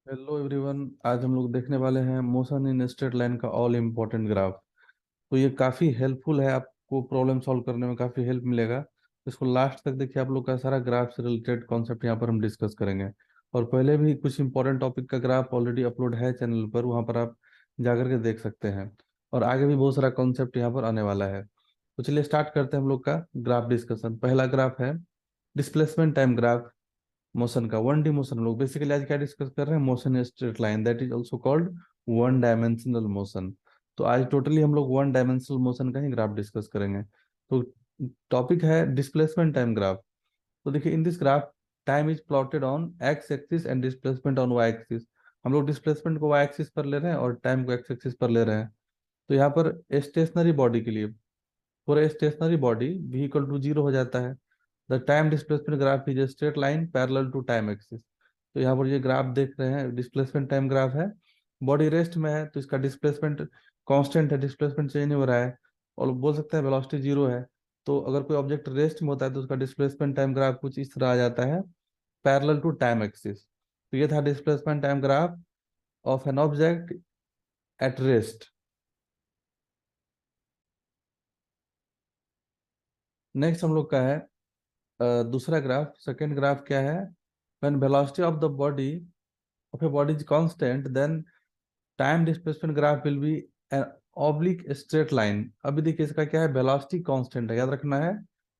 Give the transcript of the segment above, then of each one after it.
Hello everyone. आज हम लोग देखने वाले हैं मोशन इन स्ट्रेट लाइन का ऑल इम्पोर्टेंट ग्राफ। तो ये काफ़ी हेल्पफुल है, आपको प्रॉब्लम सॉल्व करने में काफ़ी हेल्प मिलेगा। इसको लास्ट तक देखिए, आप लोग का सारा ग्राफ से रिलेटेड कॉन्सेप्ट यहाँ पर हम डिस्कस करेंगे। और पहले भी कुछ इंपॉर्टेंट टॉपिक का ग्राफ ऑलरेडी अपलोड है चैनल पर, वहाँ पर आप जाकर के देख सकते हैं। और आगे भी बहुत सारा कॉन्सेप्ट यहाँ पर आने वाला है। तो चलिए स्टार्ट करते हैं हम लोग का ग्राफ डिस्कशन। पहला ग्राफ है डिस्प्लेसमेंट टाइम ग्राफ मोशन का। वन डी मोशन, हम लोग बेसिकली आज क्या डिस्कस कर रहे हैं, motion straight line, that is also called one dimensional motion. तो आज टोटली हम लोग वन डायमेंशनल मोशन का ही ग्राफ डिस्कस करेंगे। तो टॉपिक है डिस्प्लेसमेंट टाइम ग्राफ। तो देखिए, in this graph time is plotted on x axis and displacement on y axis. हम लोग डिस्प्लेसमेंट को वाई एक्सिस पर ले रहे हैं और टाइम को एक्स एक्सिस पर ले रहे हैं। तो यहाँ पर स्टेशनरी बॉडी के लिए, for stationary body v equal to zero हो जाता है। The time displacement graph is a straight line parallel to time axis. तो यहाँ पर ये ग्राफ देख रहे हैं, डिस्प्लेसमेंट टाइम ग्राफ है। बॉडी रेस्ट में है तो इसका डिस्प्लेसमेंट कांस्टेंट है, डिस्प्लेसमेंट चेंज नहीं हो रहा है। और बोल सकते हैं वेलोसिटी जीरो है। तो अगर कोई ऑब्जेक्ट रेस्ट में होता है तो उसका डिस्प्लेसमेंट टाइम ग्राफ कुछ इस तरह आ जाता है, पैरेलल टू टाइम एक्सिस। तो ये था displacement time graph of an object at rest. Next हम लोग का है दूसरा ग्राफ। सेकेंड ग्राफ क्या है, when velocity of the body of a body is constant then time displacement graph will be an oblique straight line। अभी देखिए इसका क्या है, वेलोसिटी कांस्टेंट है, याद रखना है।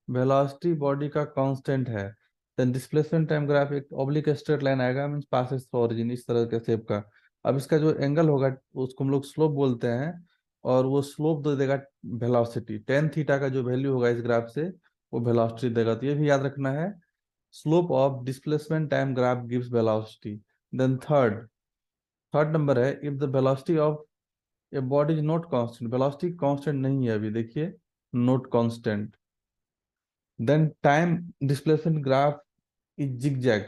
वेलोसिटी बॉडी का कांस्टेंट है, देन डिस्प्लेसमेंट टाइम ग्राफ एक ऑब्लिक स्ट्रेट लाइन आएगा, मींस पासेस थ्रू ओरिजिन, इस तरह के शेप का। अब इसका जो एंगल होगा उसको हम लोग स्लोप बोलते हैं। और वो स्लोप दे देगा वेलोसिटी, टेन थीटा का जो वैल्यू होगा इस ग्राफ से वो वेलोसिटी देगा। तो ये भी याद रखना है, slope of displacement time graph gives velocity. Then third third number है, if the velocity of a body is not constant, velocity constant नहीं है अभी देखिए, not constant, then time displacement graph is zigzag.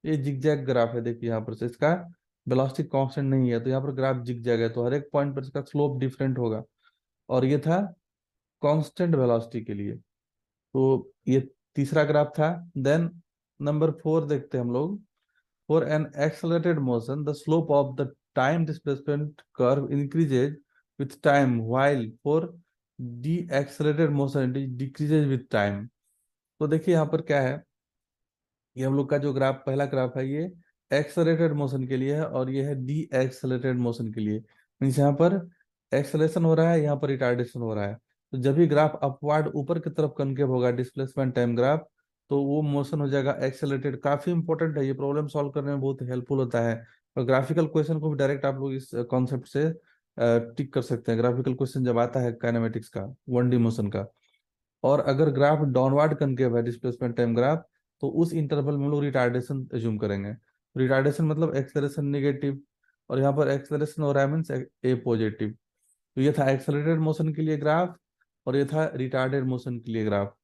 ये जिगजैग ग्राफ है, देखिए यहाँ पर से इसका वेलोसिटी कांस्टेंट नहीं है तो यहाँ पर ग्राफ जिगजैग है, तो हर एक पॉइंट पर इसका स्लोप डिफरेंट होगा। और ये था कांस्टेंट वेलोसिटी के लिए। तो ये तीसरा ग्राफ था। देन नंबर फोर देखते हैं हम लोग। For an accelerated motion, the slope of the time displacement curve increases with time, while for deaccelerated motion it decreases with time। तो देखिए यहाँ पर क्या है, ये हम लोग का जो ग्राफ, पहला ग्राफ है ये एक्सेलरेटेड मोशन के लिए है और ये है डी एक्सेलरेटेड मोशन के लिए। मीन्स यहाँ पर एक्सेलेरेशन हो रहा है, यहाँ पर रिटार्डेशन हो रहा है। तो जब भी ग्राफ अपवर्ड ऊपर की तरफ कनकेव होगा डिस्प्लेसमेंट टाइम ग्राफ, तो वो मोशन हो जाएगा एक्सेलरेटेड। काफी इंपॉर्टेंट है, ये प्रॉब्लम सॉल्व करने में बहुत हेल्पफुल होता है। और ग्राफिकल क्वेश्चन को भी डायरेक्ट आप लोग इस कॉन्सेप्ट से टिक कर सकते हैं। ग्राफिकल क्वेश्चन जब आता है काइनेमेटिक्स का, वन डी मोशन का। और अगर ग्राफ डाउनवर्ड कनकेव है डिस्प्लेसमेंट टाइम ग्राफ, तो उस इंटरवल में हम लोग रिटार्डेशन एज्यूम करेंगे। रिटार्डेशन मतलब एक्सेलरेशन नेगेटिव, और यहाँ पर एक्सेलरेशन हो रहा है मीन्स ए पॉजिटिव। तो ये था एक्सेलरेटेड मोशन के लिए ग्राफ, और ये था रिटार्डेड मोशन के लिए ग्राफ।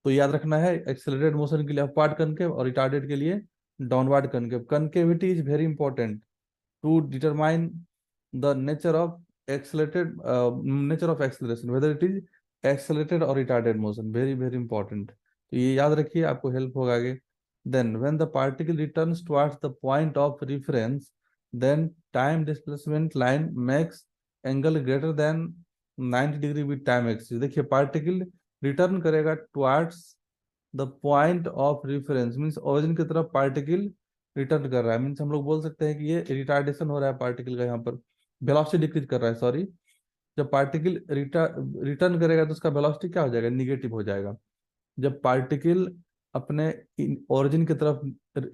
तो याद रखना है, एक्सेलरेटेड मोशन के लिए अपवर्ड कनकेव और रिटार्डेड के लिए downward concave. Concavity is very important to determine the nature of nature of acceleration, whether it is accelerated or retarded motion, very very important। तो ये याद रखिए, आपको हेल्प होगा आगे। then when the particle returns towards the point of reference, then time displacement line makes angle greater than 90 degree with time axis। देखिए particle return करेगा towards the point of reference, means origin की तरफ particle return कर रहा है। Means हम लोग बोल सकते हैं कि ये रिटार्डेशन हो रहा है पार्टिकल का, यहाँ पर वेलोसिटी डिक्रीज कर रहा है, सॉरी। जब पार्टिकल रिटर्न करेगा तो उसका वेलोसिटी क्या हो जाएगा, निगेटिव हो जाएगा। जब पार्टिकल अपने ओरिजिन की तरफ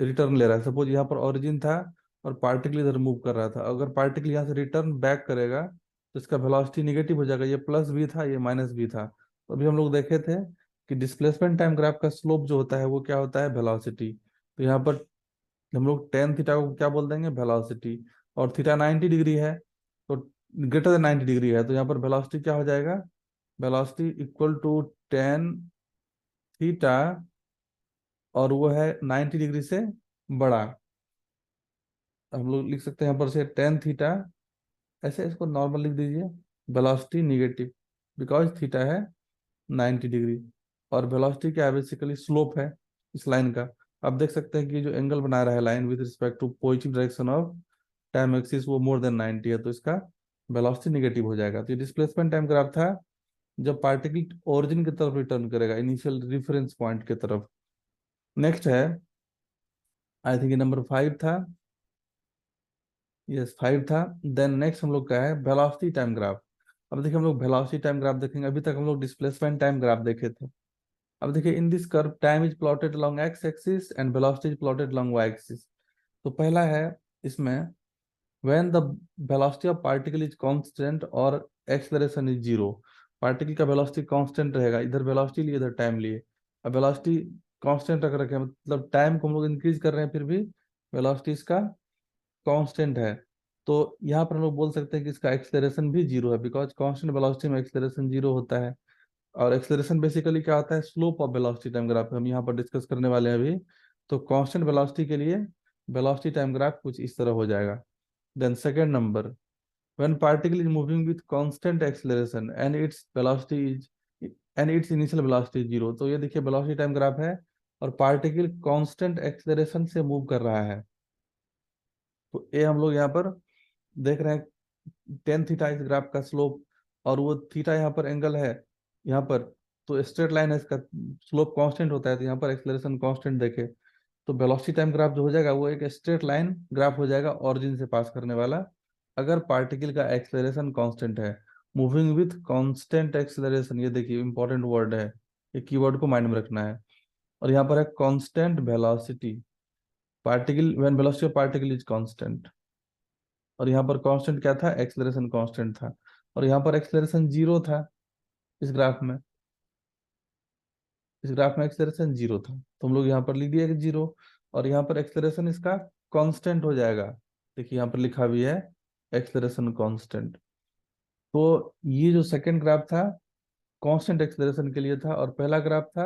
रिटर्न ले रहा है, सपोज यहाँ पर ओरिजिन था और पार्टिकल इधर मूव कर रहा था, अगर पार्टिकल यहाँ से रिटर्न बैक करेगा तो इसका वेलोसिटी निगेटिव हो जाएगा। ये प्लस भी था, ये माइनस भी था। तो अभी हम लोग देखे थे कि डिस्प्लेसमेंट टाइम ग्राफ का स्लोप जो होता है वो क्या होता है, वेलोसिटी। तो यहाँ पर हम लोग टेन थीटा को क्या बोल देंगे, वेलोसिटी। और थीटा 90 डिग्री है, तो ग्रेटर देन 90 डिग्री है, तो यहाँ पर वेलोसिटी क्या हो जाएगा, velocity equal to tan theta, और वो है 90 डिग्री से बड़ा। हम लोग लिख सकते हैं यहाँ पर से टेन थीटा, ऐसे इसको नॉर्मल लिख दीजिए, वेलोसिटी निगेटिव, बिकॉज थीटा है 90 डिग्री। और वेलोसिटी क्या है, बेसिकली स्लोप है इस लाइन का। आप देख सकते हैं कि जो एंगल बना रहा है line with respect to positive direction of time axis वो मोर देन 90 है, तो इसका वेलोसिटी निगेटिव हो जाएगा। तो ये डिस्प्लेसमेंट टाइम ग्राफ था जब पार्टिकल ओरिजिन की तरफ रिटर्न करेगा, इनिशियल रेफरेंस पॉइंट की तरफ। नेक्स्ट है, आई थिंक नंबर 5 था, यस 5 था। देन नेक्स्ट हम लोग का है वेलोसिटी टाइम ग्राफ। अब देखिए हम लोग वेलोसिटी टाइम ग्राफ देखेंगे, अभी तक हम लोग डिस्प्लेसमेंट टाइम ग्राफ देखे थे। अब देखिए in this curve time is plotted along x axis and velocity is plotted along y axis. तो पहला है इसमें, when the velocity of particle is constant और एक्सेलरेशन इज जीरो। पार्टिकल का वेलोसिटी कांस्टेंट रहेगा, इधर वेलोसिटी लिए इधर टाइम लिए। अब वेलोसिटी कांस्टेंट रख रखे हैं, मतलब टाइम को हम लोग इंक्रीज कर रहे हैं, फिर भी वेलोसिटी इसका कांस्टेंट है। तो यहाँ पर हम लोग बोल सकते हैं कि इसका एक्सेलरेशन भी जीरो है, बिकॉज कांस्टेंट वेलोसिटी में एक्सेलरेशन जीरो होता है। और एक्सेलरेशन बेसिकली क्या होता है, slope of velocity time graph हम यहाँ पर डिस्कस करने वाले हैं अभी। तो कांस्टेंट वेलोसिटी के लिए वेलोसिटी टाइम ग्राफ कुछ इस तरह हो जाएगा। Then second number, when particle is moving with constant acceleration and its velocity is and its initial velocity zero. तो ये देखिए वेलोसिटी टाइम ग्राफ है और पार्टिकल कांस्टेंट एक्सेलरेशन से मूव कर रहा है। तो ये हम लोग यहाँ पर देख रहे हैं, टेन थीटा इस ग्राफ का स्लोप, और वो थीटा यहाँ पर एंगल है यहाँ पर। तो स्ट्रेट लाइन है, इसका स्लोप कांस्टेंट होता है, तो यहाँ पर एक्सेलरेशन कांस्टेंट देखे तो वेलोसिटी टाइम ग्राफ जो हो जाएगा वो एक स्ट्रेट लाइन ग्राफ हो जाएगा ओरिजिन से पास करने वाला, अगर पार्टिकल का एक्सेलरेशन कांस्टेंट है। मूविंग विथ कांस्टेंट एक्सेलरेशन, ये देखिए इंपॉर्टेंट वर्ड है, ये कीवर्ड को माइंड में रखना है। और यहाँ पर है constant velocity particle, when velocity of particle is constant. और यहाँ पर कांस्टेंट क्या था, एक्सेलरेशन कांस्टेंट था। और यहाँ पर एक्सेलरेशन जीरो था, इस ग्राफ में, इस ग्राफ में एक्सेलरेशन जीरो था, तो हम लोग यहाँ पर लिख दिया कि जीरो। और यहाँ पर एक्सेलरेशन इसका कांस्टेंट हो जाएगा, देखिए यहाँ पर लिखा भी है एक्सेलरेशन कांस्टेंट। तो ये जो सेकंड ग्राफ था कांस्टेंट एक्सेलरेशन के लिए था, और पहला ग्राफ था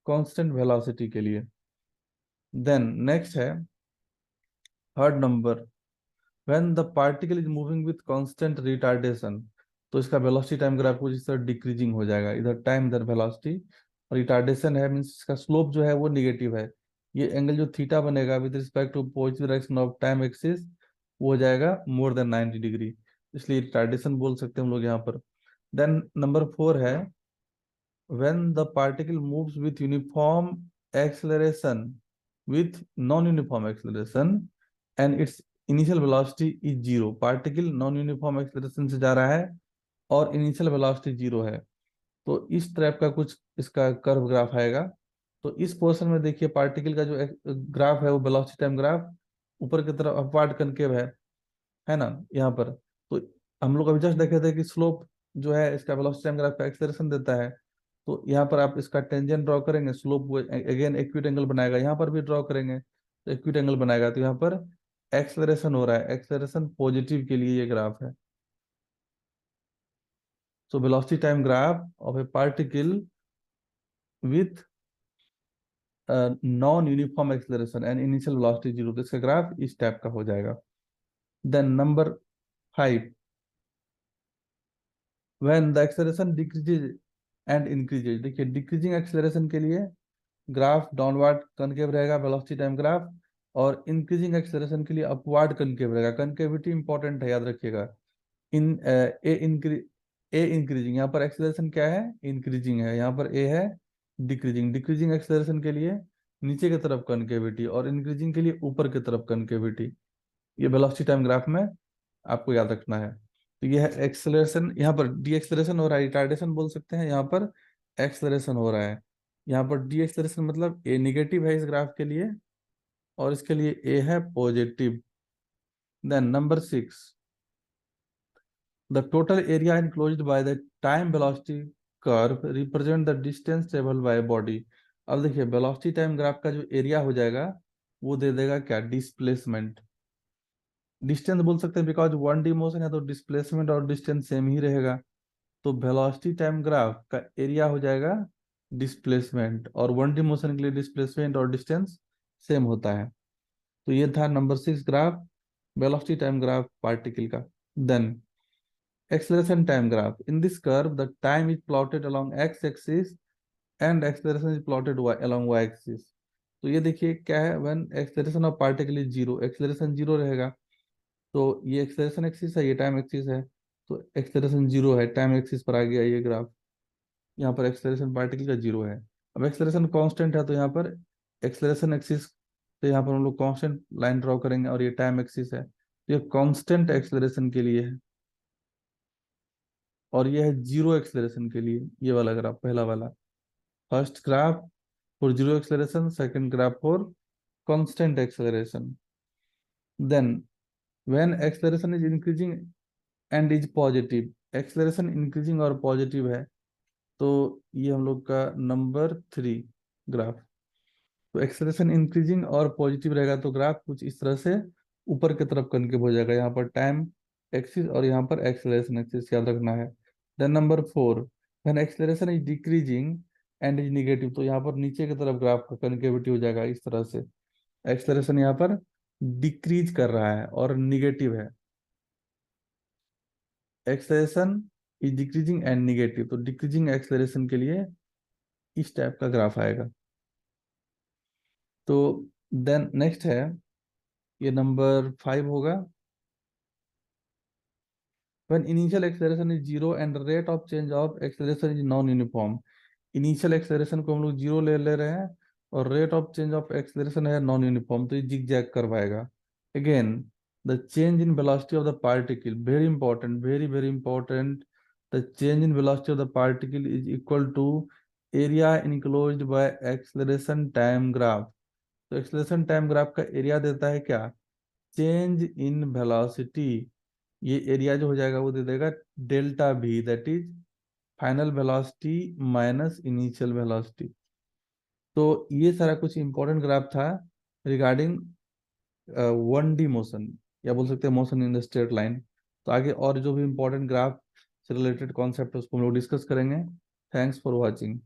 कांस्टेंट वेलोसिटी के लिए। देन नेक्स्ट है third number, when the particle is moving with constant retardation. तो इसका वेलोसिटी टाइम ग्राफ कुछ इस तरह डिक्रीजिंग हो जाएगा, इधर टाइम इधर वेलोसिटी। और रिटार्डेशन है मींस इसका स्लोप जो है वो निगेटिव है। ये एंगल जो थीटा बनेगा with respect to positive direction of time axis, वो हो जाएगा मोर देन 90 डिग्री, इसलिए रिटार्डेशन बोल सकते हैं हम लोग यहाँ पर। देन नंबर 4 है, when the particle moves with uniform acceleration with non-uniform acceleration and its initial velocity is zero। Particle non uniform acceleration से जा रहा है और इनिशियल वेलोसिटी जीरो है, तो इस टाइप का कुछ इसका कर्व ग्राफ आएगा। तो इस पोर्शन में देखिए पार्टिकल का जो ग्राफ है वो वेलोसिटी टाइम ग्राफ ऊपर की तरफ अपवार्ड कनकेव है ना यहाँ पर। तो हम लोग अभी जस्ट देखे थे कि स्लोप जो है इसका वेलोसिटी टाइम ग्राफ का एक्सेलरेशन देता है। तो यहाँ पर आप इसका टेंजेंट ड्रॉ करेंगे, स्लोप अगेन एक्यूट एंगल बनाएगा, यहाँ पर भी ड्रॉ करेंगे तो एक्यूट एंगल बनाएगा। तो यहाँ पर एक्सेलरेशन हो रहा है, एक्सेलरेशन पॉजिटिव के लिए ये ग्राफ है। So velocity time graph of a particle with non uniform acceleration and initial velocity zero, तो इसका ग्राफ इस टाइप का हो जाएगा। Then number 5, when the acceleration decreases and increases. देखिए डिक्रीजिंग एक्सेलरेशन के लिए ग्राफ डाउनवर्ड कनकेव रहेगा वेलोसिटी टाइम ग्राफ, और इंक्रीजिंग एक्सेलरेशन के लिए अपवर्ड कनकेव रहेगा। कनकेविटी इंपॉर्टेंट है, याद रखिएगा। इन ए इंक्री ए इंक्रीजिंग, यहाँ पर एक्सेलरेशन क्या है, इंक्रीजिंग है, यहाँ पर ए है डिक्रीजिंग। डिक्रीजिंग एक्सेलरेशन के लिए नीचे की तरफ कनकेविटी, और इंक्रीजिंग के लिए ऊपर की तरफ कनकेविटी। ये वेलोसिटी टाइम ग्राफ में आपको याद रखना है। तो ये है एक्सेलरेशन, यहाँ पर डी एक्सेलरेशन हो रहा है, रिटार्डेशन बोल सकते हैं, यहाँ पर एक्सेलरेशन हो रहा है। यहाँ पर डी एक्सेलरेशन मतलब ए निगेटिव है इस ग्राफ के लिए, और इसके लिए ए है positive. Then number 6, the total area enclosed by the time velocity curve represent the distance travel by body. अब देखिए वेलोसिटी टाइम ग्राफ का जो एरिया हो जाएगा वो दे देगा क्या, डिस्प्लेसमेंट। डिस्टेंस बोल सकते हैं बिकॉज वन डी मोशन है, तो डिस्प्लेसमेंट और डिस्टेंस सेम ही रहेगा। तो वेलोसिटी टाइम ग्राफ का एरिया हो जाएगा डिस्प्लेसमेंट, और वन डी मोशन के लिए डिस्प्लेसमेंट और डिस्टेंस सेम होता है। तो ये था number 6 graph, velocity time graph particle का। Then acceleration time graph, in this curve the time is plotted along x axis and acceleration is plotted along y axis. तो ये देखिए क्या है, when acceleration of particle is zero, acceleration zero रहेगा, तो ये acceleration axis है, ये टाइम एक्सिस है, तो एक्सेलरेशन जीरो है, टाइम एक्सिस पर आ गया ये ग्राफ। यहाँ पर एक्सेलरेशन पार्टिकल का जीरो है। अब एक्सेलरेशन कांस्टेंट है, तो यहाँ पर एक्सेलरेशन एक्सिस, तो यहाँ पर हम लोग कांस्टेंट लाइन ड्रॉ करेंगे, और ये टाइम एक्सिस है, तो ये कांस्टेंट एक्सेलरेशन के लिए है, और ये है जीरो एक्सेलरेशन के लिए, ये वाला ग्राफ पहला वाला। First graph for zero acceleration, second graph for constant acceleration. Then when acceleration is increasing and is positive, acceleration increasing और पॉजिटिव है, तो ये हम लोग का नंबर 3 ग्राफ। तो एक्सेलरेशन इंक्रीजिंग और पॉजिटिव रहेगा तो ग्राफ कुछ इस तरह से ऊपर की तरफ कनकेव हो जाएगा, यहाँ पर टाइम एक्सिस और यहाँ पर एक्सेलरेशन एक्सिस, याद रखना है। Then number 4, when acceleration is decreasing and is negative, तो यहाँ पर नीचे की तरफ ग्राफ का कनकेविटी हो जाएगा इस तरह से। एक्सेलरेशन यहाँ पर डिक्रीज कर रहा है और निगेटिव है, acceleration is decreasing and negative, तो डिक्रीजिंग एक्सेलरेशन के लिए इस टाइप का ग्राफ आएगा। तो देन नेक्स्ट है, ये नंबर 5 होगा। when initial acceleration is zero and the rate of change of acceleration is non uniform, initial acceleration को हम लोग जीरो ले ले रहे हैं, और rate of change of acceleration है नॉन यूनिफॉर्म, तो ये जिग जैग करवाएगा। Again the change in velocity of the particle, very important, very very important, the change in velocity of the particle is equal to area enclosed by acceleration time graph. तो acceleration time graph का area देता है क्या, change in velocity, ये area जो हो जाएगा वो दे देगा डेल्टा भी, that is final velocity minus initial velocity. तो ये सारा कुछ इंपॉर्टेंट ग्राफ था रिगार्डिंग 1D मोशन, या बोल सकते हैं motion in the straight line. तो आगे और जो भी इंपॉर्टेंट ग्राफ से रिलेटेड कॉन्सेप्ट है उसको हम लोग डिस्कस करेंगे। Thanks for watching.